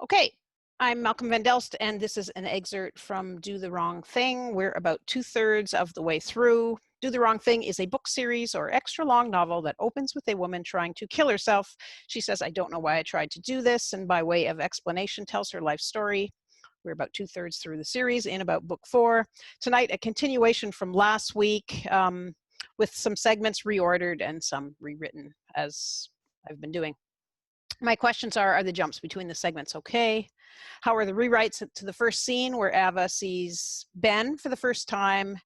Okay, I'm Malcolm Van Delst, and this is an excerpt from Do the Wrong Thing. We're about 2/3 of the way through. Do the Wrong Thing is a book series or extra long novel that opens with a woman trying to kill herself. She says, I don't know why I tried to do this, and by way of explanation tells her life story. We're about 2/3 through the series in about book 4. Tonight, a continuation from last week with some segments reordered and some rewritten as I've been doing. My questions are the jumps between the segments okay? How are the rewrites to the first scene where Ava sees Ben for the first time?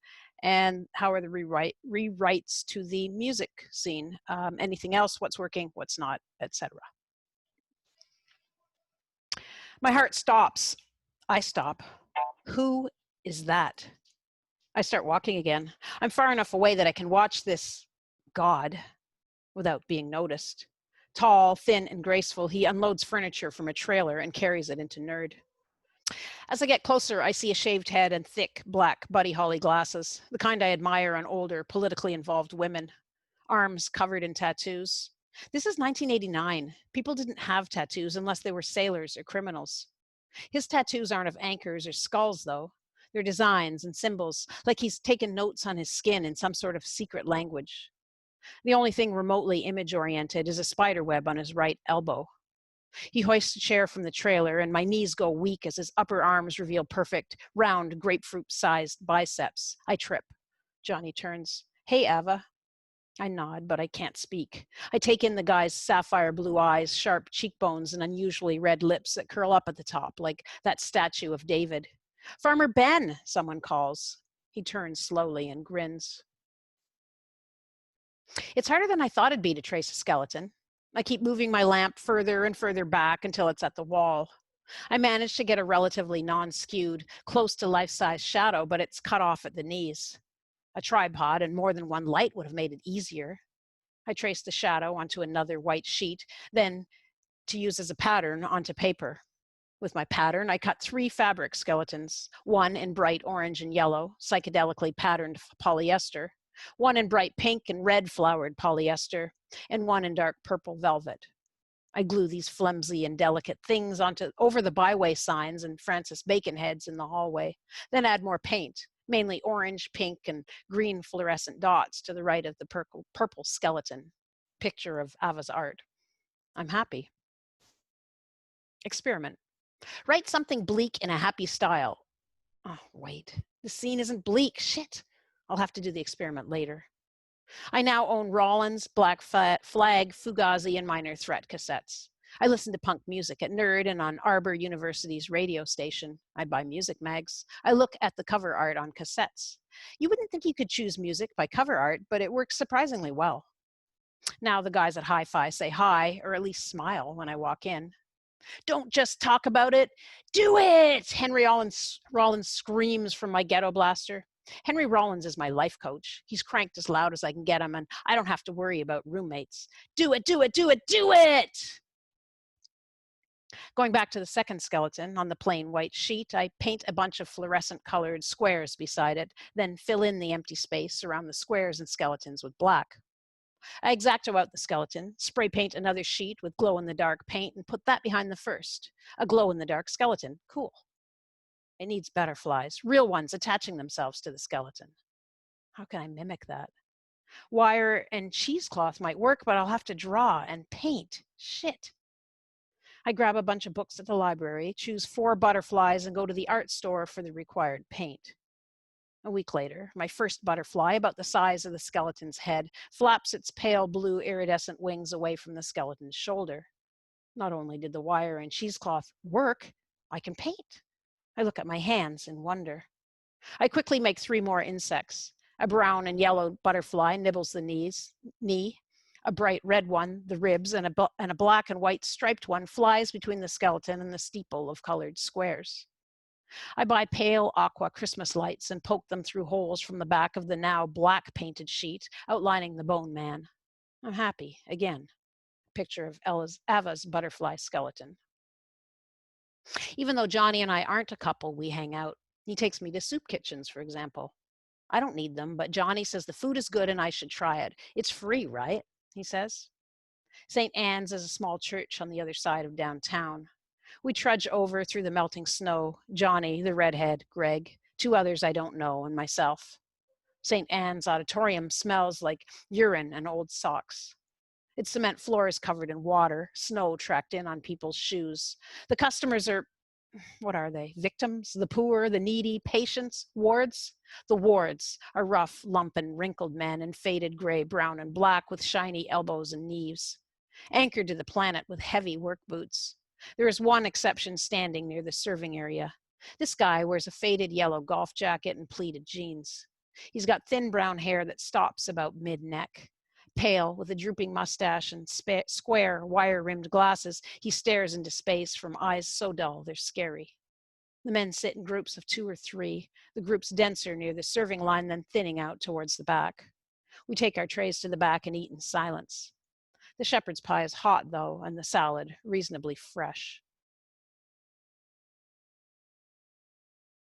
And how are the rewrites to the music scene? Anything else? What's working? What's not? Etc. My heart stops. I stop. Who is that? I start walking again. I'm far enough away that I can watch this God without being noticed. Tall, thin, and graceful, he unloads furniture from a trailer and carries it into Nerd. As I get closer, I see a shaved head and thick, black Buddy Holly glasses, the kind I admire on older, politically involved women. Arms covered in tattoos. This is 1989. People didn't have tattoos unless they were sailors or criminals. His tattoos aren't of anchors or skulls, though. They're designs and symbols, like he's taken notes on his skin in some sort of secret language. The only thing remotely image-oriented is a spider web on his right elbow. He hoists a chair from the trailer, and my knees go weak as his upper arms reveal perfect, round, grapefruit-sized biceps. I trip. Johnny turns. Hey, Ava. I nod, but I can't speak. I take in the guy's sapphire blue eyes, sharp cheekbones, and unusually red lips that curl up at the top, like that statue of David. Farmer Ben, someone calls. He turns slowly and grins. It's harder than I thought it'd be to trace a skeleton. I keep moving my lamp further and further back until it's at the wall. I manage to get a relatively non-skewed, close to life-size shadow, but it's cut off at the knees. A tripod and more than one light would have made it easier. I trace the shadow onto another white sheet, then to use as a pattern onto paper. With my pattern, I cut 3 fabric skeletons, one in bright orange and yellow, psychedelically patterned polyester, one in bright pink and red flowered polyester, and one in dark purple velvet. I glue these flimsy and delicate things over the byway signs and Francis Bacon heads in the hallway, then add more paint, mainly orange, pink, and green fluorescent dots to the right of the purple skeleton, picture of Ava's art. I'm happy. Experiment. Write something bleak in a happy style. Oh, wait, the scene isn't bleak. Shit. I'll have to do the experiment later. I now own Rollins, Black Flag, Fugazi, and Minor Threat cassettes. I listen to punk music at Nerd and on Arbor University's radio station. I buy music mags. I look at the cover art on cassettes. You wouldn't think you could choose music by cover art, but it works surprisingly well. Now the guys at Hi-Fi say hi, or at least smile when I walk in. Don't just talk about it, do it! Henry Rollins screams from my ghetto blaster. Henry Rollins is my life coach. He's cranked as loud as I can get him, and I don't have to worry about roommates. Do it, do it, do it, do it! Going back to the second skeleton, on the plain white sheet, I paint a bunch of fluorescent colored squares beside it, then fill in the empty space around the squares and skeletons with black. I X-Acto out the skeleton, spray paint another sheet with glow-in-the-dark paint, and put that behind the first. A glow-in-the-dark skeleton. Cool. It needs butterflies, real ones attaching themselves to the skeleton. How can I mimic that? Wire and cheesecloth might work, but I'll have to draw and paint. Shit. I grab a bunch of books at the library, choose 4 butterflies, and go to the art store for the required paint. A week later, my first butterfly, about the size of the skeleton's head, flaps its pale blue iridescent wings away from the skeleton's shoulder. Not only did the wire and cheesecloth work, I can paint. I look at my hands in wonder. I quickly make 3 more insects. A brown and yellow butterfly nibbles the knee. A bright red one, the ribs, and a black and white striped one flies between the skeleton and the steeple of colored squares. I buy pale aqua Christmas lights and poke them through holes from the back of the now black painted sheet, outlining the bone man. I'm happy, again. Picture of Ava's butterfly skeleton. Even though Johnny and I aren't a couple, we hang out. He takes me to soup kitchens, for example. I don't need them, but Johnny says the food is good and I should try it. It's free, right? He says. St. Anne's is a small church on the other side of downtown. We trudge over through the melting snow, Johnny, the redhead, Greg, two others I don't know, and myself. St. Anne's Auditorium smells like urine and old socks. Its cement floor is covered in water, snow tracked in on people's shoes. The customers are, what are they? Victims, the poor, the needy, patients, wards? The wards are rough, lumpen, wrinkled men in faded gray, brown, and black with shiny elbows and knees, anchored to the planet with heavy work boots. There is one exception standing near the serving area. This guy wears a faded yellow golf jacket and pleated jeans. He's got thin brown hair that stops about mid-neck. Pale, with a drooping mustache and square, wire-rimmed glasses, he stares into space from eyes so dull they're scary. The men sit in groups of 2 or 3, the groups denser near the serving line, then thinning out towards the back. We take our trays to the back and eat in silence. The shepherd's pie is hot, though, and the salad reasonably fresh.